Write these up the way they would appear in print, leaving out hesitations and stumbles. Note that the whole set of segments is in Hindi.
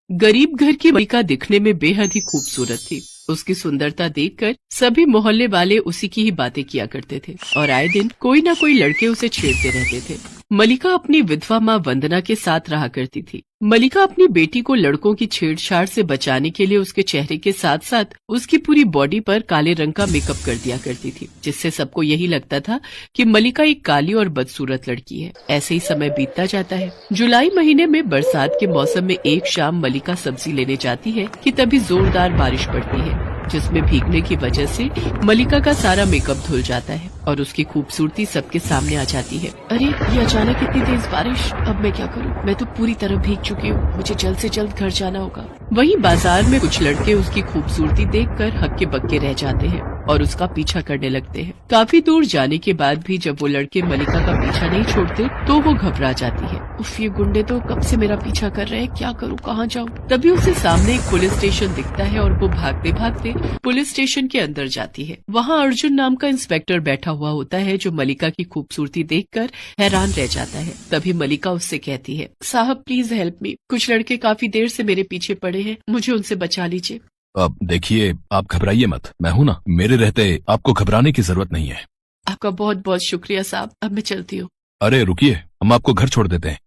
गरीब घर की मलिका दिखने में बेहद ही खूबसूरत थी। उसकी सुंदरता देखकर सभी मोहल्ले वाले उसी की ही बातें किया करते थे और आए दिन कोई न कोई लड़के उसे छेड़ते रहते थे। मलिका अपनी विधवा माँ वंदना के साथ रहा करती थी। मलिका अपनी बेटी को लड़कों की छेड़छाड़ से बचाने के लिए उसके चेहरे के साथ साथ उसकी पूरी बॉडी पर काले रंग का मेकअप कर दिया करती थी, जिससे सबको यही लगता था कि मलिका एक काली और बदसूरत लड़की है। ऐसे ही समय बीतता जाता है। जुलाई महीने में बरसात के मौसम में एक शाम मलिका सब्जी लेने जाती है कि तभी जोरदार बारिश पड़ती है, जिसमें भीगने की वजह से मलिका का सारा मेकअप धुल जाता है और उसकी खूबसूरती सबके सामने आ जाती है। अरे ये अचानक इतनी तेज बारिश, अब मैं क्या करूं? मैं तो पूरी तरह भीग चुकी हूँ, मुझे जल्द से जल्द घर जाना होगा। वहीं बाजार में कुछ लड़के उसकी खूबसूरती देखकर हक्के बक्के रह जाते हैं और उसका पीछा करने लगते हैं। काफी दूर जाने के बाद भी जब वो लड़के मलिका का पीछा नहीं छोड़ते तो वो घबरा जाती है। उफ, ये गुंडे तो कब से मेरा पीछा कर रहे हैं, क्या करूं, कहाँ जाऊं? तभी उसे सामने एक पुलिस स्टेशन दिखता है और वो भागते भागते पुलिस स्टेशन के अंदर जाती है। वहाँ अर्जुन नाम का इंस्पेक्टर बैठा हुआ होता है, जो मलिका की खूबसूरती देखकर हैरान रह जाता है। तभी मलिका उससे कहती है, साहब प्लीज हेल्प मी, कुछ लड़के काफी देर से मेरे पीछे पड़े हैं, मुझे उनसे बचा लीजिए। अब देखिए, आप घबराइए मत, मैं हूँ ना, मेरे रहते आपको घबराने की जरूरत नहीं है। आपका बहुत बहुत शुक्रिया साहब, अब मैं चलती हूँ। अरे रुकिए, हम आपको घर छोड़ देते हैं।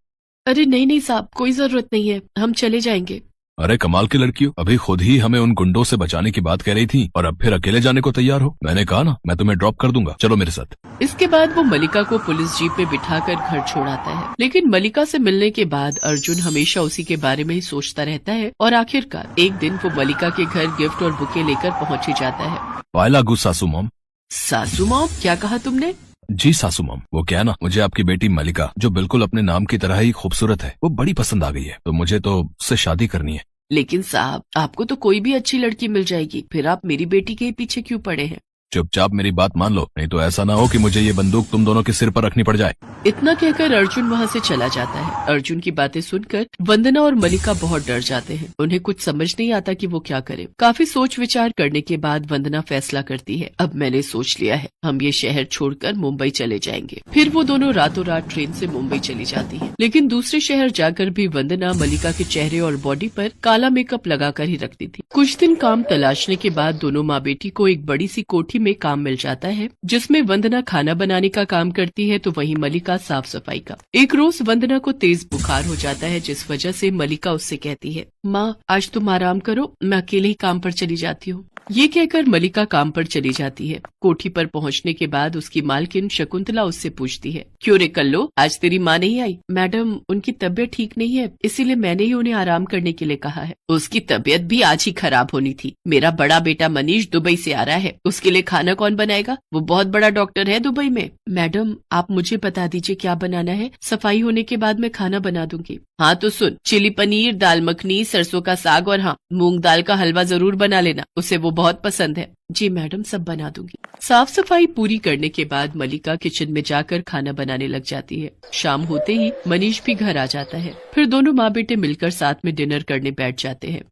अरे नहीं नहीं साहब, कोई जरूरत नहीं है, हम चले जाएंगे। अरे कमाल की लड़की हो, अभी खुद ही हमें उन गुंडों से बचाने की बात कह रही थी और अब फिर अकेले जाने को तैयार हो। मैंने कहा ना, मैं तुम्हें ड्रॉप कर दूंगा, चलो मेरे साथ। इसके बाद वो मलिका को पुलिस जीप में बिठाकर घर छोड़ आता है। लेकिन मलिका से मिलने के बाद अर्जुन हमेशा उसी के बारे में ही सोचता रहता है और आखिरकार एक दिन वो मलिका के घर गिफ्ट और बुके लेकर पहुँच ही जाता है। वायला गु सासू मॉम। सासू मॉम, क्या कहा तुमने? जी सासू मॉम, वो क्या ना, मुझे आपकी बेटी मलिका, जो बिल्कुल अपने नाम की तरह ही खूबसूरत है, वो बड़ी पसंद आ गई है, तो मुझे तो उससे शादी करनी है। लेकिन साहब, आपको तो कोई भी अच्छी लड़की मिल जाएगी, फिर आप मेरी बेटी के पीछे क्यों पड़े हैं? चुपचाप मेरी बात मान लो, नहीं तो ऐसा ना हो कि मुझे ये बंदूक तुम दोनों के सिर पर रखनी पड़ जाए। इतना कहकर अर्जुन वहाँ से चला जाता है। अर्जुन की बातें सुनकर वंदना और मलिका बहुत डर जाते हैं। उन्हें कुछ समझ नहीं आता कि वो क्या करे। काफी सोच विचार करने के बाद वंदना फैसला करती है, अब मैंने सोच लिया है, हम ये शहर छोड़कर मुंबई चले जाएंगे। फिर वो दोनों रातों रात ट्रेन से मुंबई चली जाती है। लेकिन दूसरे शहर जाकर भी वंदना मलिका के चेहरे और बॉडी पर काला मेकअप लगाकर ही रखती थी। कुछ दिन काम तलाशने के बाद दोनों माँ बेटी को एक बड़ी सी कोठी में काम मिल जाता है, जिसमें वंदना खाना बनाने का काम करती है तो वहीं मलिका साफ सफाई का। एक रोज वंदना को तेज बुखार हो जाता है, जिस वजह से मलिका उससे कहती है, माँ आज तुम आराम करो, मैं अकेले ही काम पर चली जाती हूँ। ये कहकर मलिका काम पर चली जाती है। कोठी पर पहुंचने के बाद उसकी मालकिन शकुंतला उससे पूछती है, क्यों रे कल्लो, आज तेरी माँ नहीं आई? मैडम, उनकी तबीयत ठीक नहीं है, इसीलिए मैंने ही उन्हें आराम करने के लिए कहा है। उसकी तबीयत भी आज ही खराब होनी थी। मेरा बड़ा बेटा मनीष दुबई से आ रहा है, उसके लिए खाना कौन बनाएगा? वो बहुत बड़ा डॉक्टर है दुबई में। मैडम, आप मुझे बता दीजिए क्या बनाना है, सफाई होने के बाद मैं खाना बना दूंगी। हाँ तो सुन, चिली पनीर, दाल मखनी, सरसों का साग और हाँ, मूंग दाल का हलवा जरूर बना लेना, उसे वो बहुत पसंद है। जी मैडम, सब बना दूंगी। साफ सफाई पूरी करने के बाद मलिका किचन में जाकर खाना बनाने लग जाती है। शाम होते ही मनीष भी घर आ जाता है। फिर दोनों माँ बेटे मिलकर साथ में डिनर करने बैठ जाते हैं।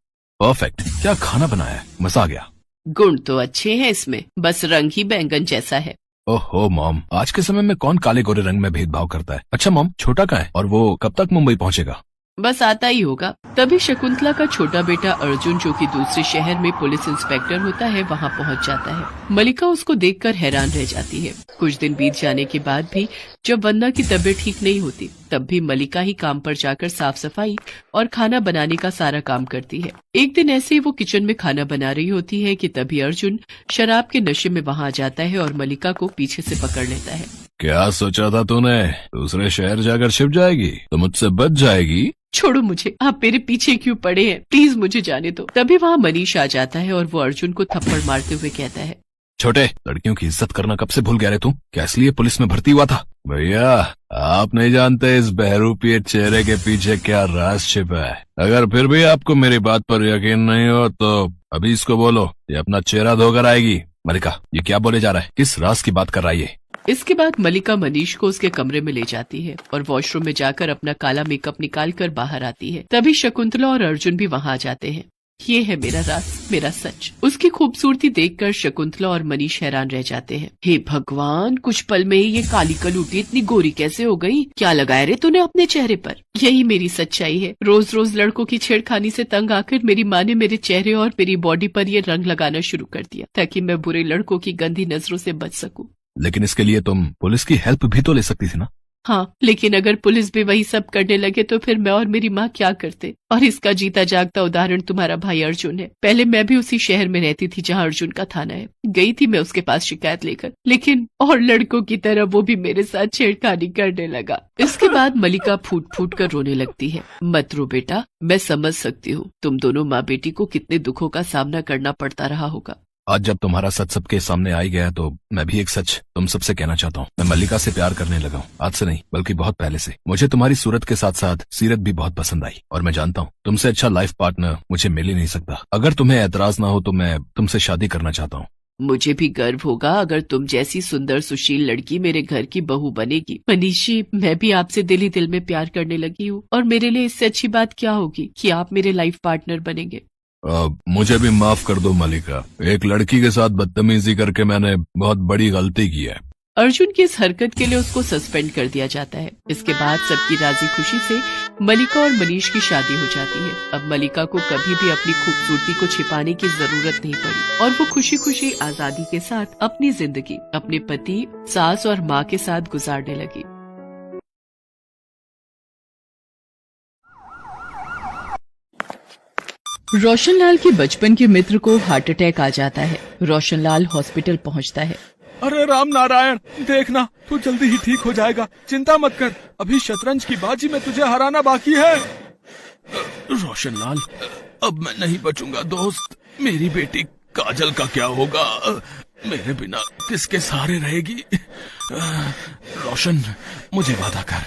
परफेक्ट, क्या खाना बनाया है, मजा आ गया। गुण तो अच्छे हैं इसमें, बस रंग ही बैंगन जैसा है। ओहो मॉम, आज के समय में कौन काले गोरे रंग में भेदभाव करता है। अच्छा मॉम, छोटा कहाँ है और वो कब तक मुंबई पहुँचेगा? बस आता ही होगा। तभी शकुंतला का छोटा बेटा अर्जुन, जो कि दूसरे शहर में पुलिस इंस्पेक्टर होता है, वहाँ पहुँच जाता है। मलिका उसको देखकर हैरान रह जाती है। कुछ दिन बीत जाने के बाद भी जब वंदना की तबीयत ठीक नहीं होती, तब भी मलिका ही काम पर जाकर साफ सफाई और खाना बनाने का सारा काम करती है। एक दिन ऐसे ही वो किचन में खाना बना रही होती है कि तभी अर्जुन शराब के नशे में वहाँ आ जाता है और मलिका को पीछे से पकड़ लेता है। क्या सोचा था तूने, दूसरे शहर जाकर छिप जाएगी तो मुझसे बच जाएगी? छोड़ो मुझे, आप मेरे पीछे क्यों पड़े हैं, प्लीज मुझे जाने दो। तभी वहाँ मनीष आ जाता है और वो अर्जुन को थप्पड़ मारते हुए कहता है, छोटे, लड़कियों की इज्जत करना कब से भूल गया रे तू? क्या इसलिए पुलिस में भर्ती हुआ था? भैया, आप नहीं जानते इस बहरूपिये चेहरे के पीछे क्या राज छिपा है। अगर फिर भी आपको मेरी बात पर यकीन नहीं हो तो अभी इसको बोलो, ये अपना चेहरा धोकर आएगी। मलिका, ये क्या बोले जा रहा है, किस राज की बात कर रहा है ये? इसके बाद मलिका मनीष को उसके कमरे में ले जाती है और वॉशरूम में जाकर अपना काला मेकअप निकाल कर बाहर आती है। तभी शकुंतला और अर्जुन भी वहाँ आ जाते हैं। ये है मेरा राज, मेरा सच। उसकी खूबसूरती देखकर शकुंतला और मनीष हैरान रह जाते हैं। हे भगवान, कुछ पल में ही ये काली कलूटी इतनी गोरी कैसे हो गई? क्या लगाया रे तूने अपने चेहरे पर? यही मेरी सच्चाई है। रोज रोज लड़कों की छेड़खानी से तंग आकर मेरी माँ ने मेरे चेहरे और मेरी बॉडी पर ये रंग लगाना शुरू कर दिया ताकि मैं बुरे लड़कों की गंदी नजरों से बच सकूं। लेकिन इसके लिए तुम पुलिस की हेल्प भी तो ले सकती थी ना? हाँ, लेकिन अगर पुलिस भी वही सब करने लगे तो फिर मैं और मेरी माँ क्या करते? और इसका जीता जागता उदाहरण तुम्हारा भाई अर्जुन है। पहले मैं भी उसी शहर में रहती थी जहाँ अर्जुन का थाना है। गई थी मैं उसके पास शिकायत लेकर, लेकिन और लड़कों की तरह वो भी मेरे साथ छेड़खानी करने लगा। इसके बाद मलिका फूट फूट कर रोने लगती है। मत रो बेटा, मैं समझ सकती हूँ तुम दोनों माँ बेटी को कितने दुखों का सामना करना पड़ता रहा होगा। आज जब तुम्हारा सच सबके सामने आ ही गया तो मैं भी एक सच तुम सबसे कहना चाहता हूँ। मैं मल्लिका से प्यार करने लगा हूँ। आज से नहीं बल्कि बहुत पहले से। मुझे तुम्हारी सूरत के साथ साथ सीरत भी बहुत पसंद आई और मैं जानता हूँ तुमसे अच्छा लाइफ पार्टनर मुझे मिल ही नहीं सकता। अगर तुम्हें ऐतराज ना हो तो मैं तुमसे शादी करना चाहता हूँ। मुझे भी गर्व होगा अगर तुम जैसी सुंदर सुशील लड़की मेरे घर की बहू बनेगी। मनीषी, मैं भी आपसे दिल ही दिल में प्यार करने लगी हूँ और मेरे लिए इससे अच्छी बात क्या होगी कि आप मेरे लाइफ पार्टनर बनेंगे। मुझे भी माफ कर दो मलिका। एक लड़की के साथ बदतमीजी करके मैंने बहुत बड़ी गलती की है। अर्जुन की इस हरकत के लिए उसको सस्पेंड कर दिया जाता है। इसके बाद सबकी राजी खुशी से मलिका और मनीष की शादी हो जाती है। अब मलिका को कभी भी अपनी खूबसूरती को छिपाने की जरूरत नहीं पड़ी और वो खुशी खुशी आजादी के साथ अपनी जिंदगी अपने पति, सास और माँ के साथ गुजारने लगी। रोशनलाल के बचपन के मित्र को हार्ट अटैक आ जाता है। रोशनलाल हॉस्पिटल पहुंचता है। अरे राम नारायण, देखना तू जल्दी ही ठीक हो जाएगा, चिंता मत कर। अभी शतरंज की बाजी में तुझे हराना बाकी है। रोशनलाल, अब मैं नहीं बचूंगा दोस्त। मेरी बेटी काजल का क्या होगा? मेरे बिना किसके सहारे रहेगी? रोशन, मुझे वादा कर,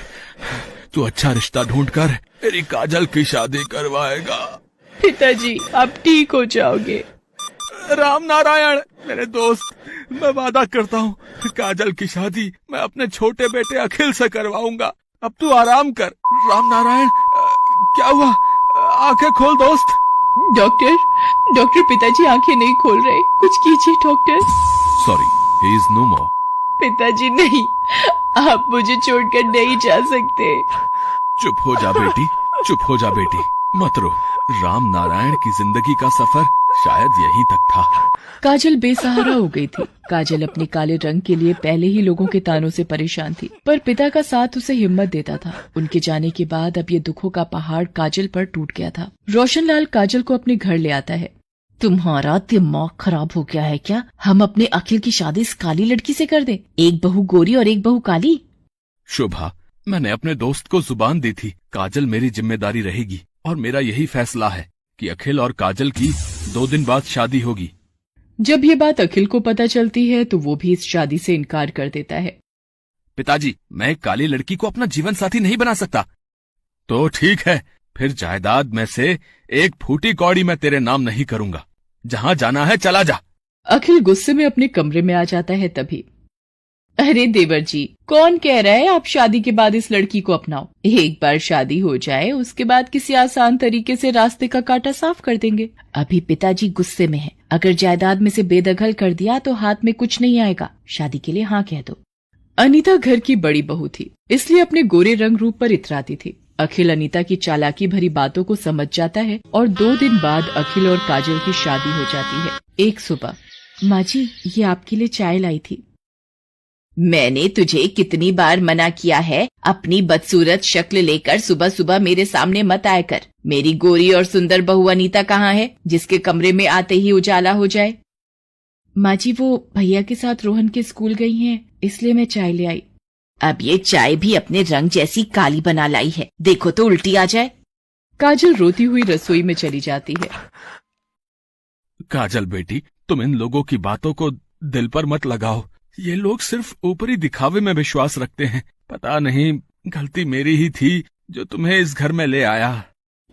तू अच्छा रिश्ता ढूंढकर मेरी काजल की शादी करवाएगा। पिताजी, आप ठीक हो जाओगे। राम नारायण मेरे दोस्त, मैं वादा करता हूँ काजल की शादी मैं अपने छोटे बेटे अखिल से करवाऊंगा। अब तू आराम कर। राम नारायण, क्या हुआ? आंखें खोल दोस्त। डॉक्टर, पिताजी आंखें नहीं खोल रहे, कुछ कीजिए doctor. Sorry, he is no more. पिताजी नहीं, आप मुझे छोड़कर नहीं जा सकते। चुप हो जा बेटी, चुप हो जा बेटी, मत रो। राम नारायण की जिंदगी का सफर शायद यहीं तक था। काजल बेसहारा हो गई थी। काजल अपने काले रंग के लिए पहले ही लोगों के तानों से परेशान थी, पर पिता का साथ उसे हिम्मत देता था। उनके जाने के बाद अब ये दुखों का पहाड़ काजल पर टूट गया था। रोशनलाल काजल को अपने घर ले आता है। तुम्हारा दिमाग खराब हो गया है क्या? हम अपने अखिल की शादी इस काली लड़की से कर दें? एक बहू गोरी और एक बहू काली। शुभा, मैंने अपने दोस्त को जुबान दी थी, काजल मेरी जिम्मेदारी रहेगी और मेरा यही फैसला है कि अखिल और काजल की 2 दिन बाद शादी होगी। जब ये बात अखिल को पता चलती है तो वो भी इस शादी से इनकार कर देता है। पिताजी, मैं एक काली लड़की को अपना जीवन साथी नहीं बना सकता। तो ठीक है, फिर जायदाद में से एक फूटी कौड़ी मैं तेरे नाम नहीं करूंगा। जहाँ जाना है चला जा। अखिल गुस्से में अपने कमरे में आ जाता है। तभी, अरे देवर जी, कौन कह रहा है आप शादी के बाद इस लड़की को अपनाओ? एक बार शादी हो जाए उसके बाद किसी आसान तरीके से रास्ते का कांटा साफ कर देंगे। अभी पिताजी गुस्से में हैं। अगर जायदाद में से बेदखल कर दिया तो हाथ में कुछ नहीं आएगा। शादी के लिए हाँ कह दो। अनीता घर की बड़ी बहू थी, इसलिए अपने गोरे रंग रूप पर इतराती थी। अखिल अनीता की चालाकी भरी बातों को समझ जाता है और 2 दिन बाद अखिल और काजल की शादी हो जाती है। एक सुबह, माँ जी, ये आपके लिए चाय लाई थी। मैंने तुझे कितनी बार मना किया है, अपनी बदसूरत शक्ल लेकर सुबह सुबह मेरे सामने मत आया कर। मेरी गोरी और सुंदर बहू अनीता कहाँ है, जिसके कमरे में आते ही उजाला हो जाए? माँ जी, वो भैया के साथ रोहन के स्कूल गई हैं, इसलिए मैं चाय ले आई। अब ये चाय भी अपने रंग जैसी काली बना लाई है, देखो तो उल्टी आ जाए। काजल रोती हुई रसोई में चली जाती है। काजल बेटी, तुम इन लोगों की बातों को दिल पर मत लगाओ। ये लोग सिर्फ ऊपरी दिखावे में विश्वास रखते हैं। पता नहीं, गलती मेरी ही थी जो तुम्हें इस घर में ले आया।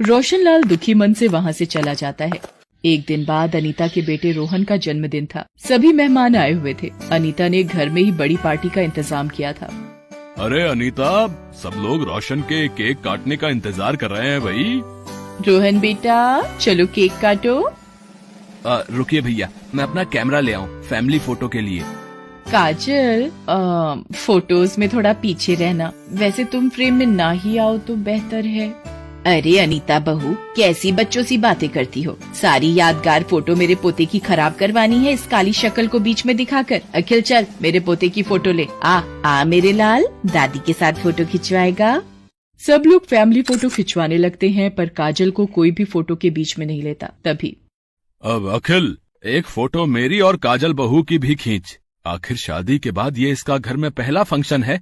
रोशनलाल दुखी मन से वहाँ से चला जाता है। एक दिन बाद अनीता के बेटे रोहन का जन्मदिन था। सभी मेहमान आए हुए थे। अनीता ने घर में ही बड़ी पार्टी का इंतजाम किया था। अरे अनीता, सब लोग रोशन के केक काटने का इंतजार कर रहे हैं भाई। रोहन बेटा चलो केक काटो। रुकिए भैया, मैं अपना कैमरा ले आऊं फैमिली फोटो के लिए। काजल फोटोज में थोड़ा पीछे रहना, वैसे तुम फ्रेम में ना ही आओ तो बेहतर है। अरे अनीता बहू, कैसी बच्चों सी बातें करती हो। सारी यादगार फोटो मेरे पोते की खराब करवानी है इस काली शक्ल को बीच में दिखाकर। अखिल चल मेरे पोते की फोटो ले आ मेरे लाल, दादी के साथ फोटो खिंचवाएगा। सब लोग फैमिली फोटो खिंचवाने लगते हैं पर काजल को कोई भी फोटो के बीच में नहीं लेता। तभी अब अखिल, एक फोटो मेरी और काजल बहू की भी खींच। आखिर शादी के बाद ये इसका घर में पहला फंक्शन है।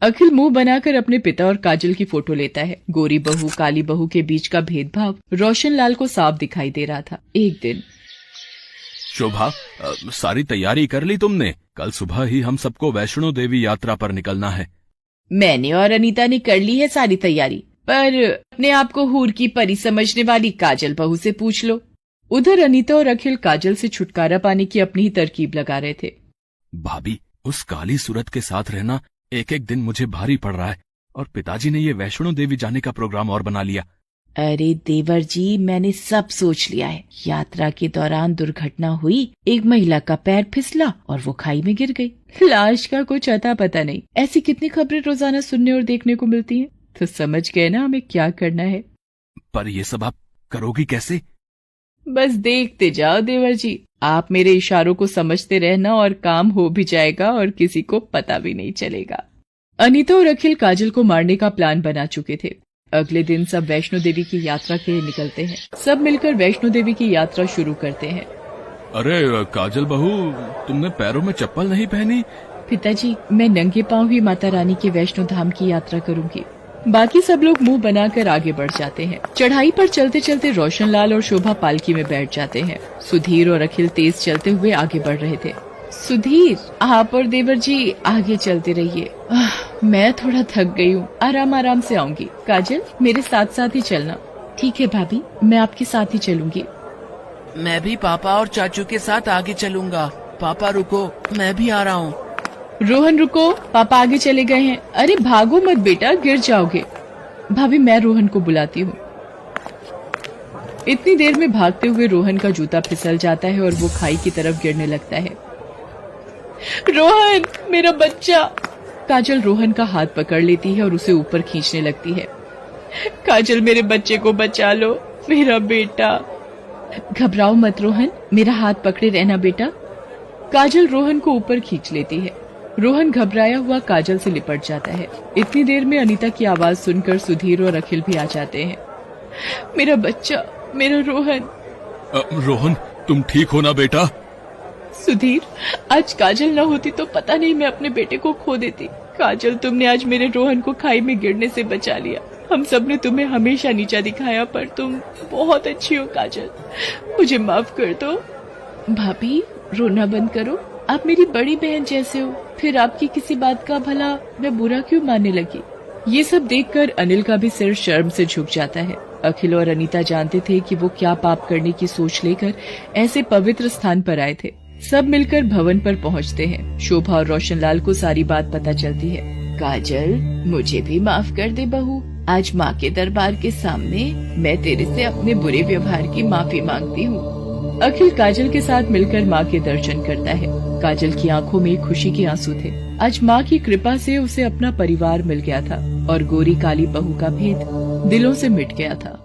अखिल मुंह बनाकर अपने पिता और काजल की फोटो लेता है। गोरी बहू काली बहू के बीच का भेदभाव रोशन लाल को साफ दिखाई दे रहा था। एक दिन शोभा, सारी तैयारी कर ली तुमने? कल सुबह ही हम सबको वैष्णो देवी यात्रा पर निकलना है। मैंने और अनीता ने कर ली है सारी तैयारी, पर अपने आप को हूर की परी समझने वाली काजल बहू से पूछ लो। उधर अनीता और अखिल काजल से छुटकारा पाने की अपनी ही तरकीब लगा रहे थे। भाभी, उस काली सूरत के साथ रहना एक एक दिन मुझे भारी पड़ रहा है, और पिताजी ने ये वैष्णो देवी जाने का प्रोग्राम और बना लिया। अरे देवर जी, मैंने सब सोच लिया है। यात्रा के दौरान दुर्घटना हुई, एक महिला का पैर फिसला और वो खाई में गिर गई। लाश का कुछ अता पता नहीं। ऐसी कितनी खबरें रोजाना सुनने और देखने को मिलती हैं, तो समझ गए ना हमें क्या करना है। पर ये सब आप करोगी कैसे? बस देखते जाओ देवर जी, आप मेरे इशारों को समझते रहना और काम हो भी जाएगा और किसी को पता भी नहीं चलेगा। अनीता और अखिल काजल को मारने का प्लान बना चुके थे। अगले दिन सब वैष्णो देवी की यात्रा के लिए निकलते हैं। सब मिलकर वैष्णो देवी की यात्रा शुरू करते हैं। अरे काजल बहू, तुमने पैरों में चप्पल नहीं पहनी? पिताजी, मैं नंगे पांव ही माता रानी के वैष्णो धाम की यात्रा करूंगी। बाकी सब लोग मुंह बनाकर आगे बढ़ जाते हैं। चढ़ाई पर चलते चलते रोशन लाल और शोभा पालकी में बैठ जाते हैं। सुधीर और अखिल तेज चलते हुए आगे बढ़ रहे थे। सुधीर, आप और देवर जी आगे चलते रहिए, मैं थोड़ा थक गई हूँ, आराम आराम से आऊंगी। काजल, मेरे साथ साथ ही चलना। ठीक है भाभी, मैं आपके साथ ही चलूंगी। मैं भी पापा और चाचू के साथ आगे चलूंगा। पापा रुको, मैं भी आ रहा हूँ। रोहन रुको, पापा आगे चले गए हैं। अरे भागो मत बेटा, गिर जाओगे। भाभी, मैं रोहन को बुलाती हूँ। इतनी देर में भागते हुए रोहन का जूता फिसल जाता है और वो खाई की तरफ गिरने लगता है। रोहन, मेरा बच्चा। काजल रोहन का हाथ पकड़ लेती है और उसे ऊपर खींचने लगती है। काजल, मेरे बच्चे को बचा लो, मेरा बेटा। घबराओ मत रोहन, मेरा हाथ पकड़े रहना बेटा। काजल रोहन को ऊपर खींच लेती है। रोहन घबराया हुआ काजल से लिपट जाता है। इतनी देर में अनीता की आवाज सुनकर सुधीर और अखिल भी आ जाते हैं। मेरा बच्चा, मेरा रोहन। रोहन, तुम ठीक हो ना बेटा? सुधीर, आज काजल न होती तो पता नहीं मैं अपने बेटे को खो देती। काजल, तुमने आज मेरे रोहन को खाई में गिरने से बचा लिया। हम सब ने तुम्हें हमेशा नीचा दिखाया, पर तुम बहुत अच्छी हो काजल, मुझे माफ कर दो। भाभी, रोना बंद करो, आप मेरी बड़ी बहन जैसे हो, फिर आपकी किसी बात का भला मैं बुरा क्यों मानने लगी। ये सब देखकर अनिल का भी सिर शर्म से झुक जाता है। अखिल और अनीता जानते थे कि वो क्या पाप करने की सोच लेकर ऐसे पवित्र स्थान पर आए थे। सब मिलकर भवन पर पहुंचते हैं। शोभा और रोशन लाल को सारी बात पता चलती है। काजल, मुझे भी माफ कर दे बहू। आज माँ के दरबार के सामने मैं तेरे से अपने बुरे व्यवहार की माफी मांगती हूँ। अखिल काजल के साथ मिलकर माँ के दर्शन करता है। काजल की आंखों में खुशी के आंसू थे। आज माँ की कृपा से उसे अपना परिवार मिल गया था और गोरी काली बहू का भेद दिलों से मिट गया था।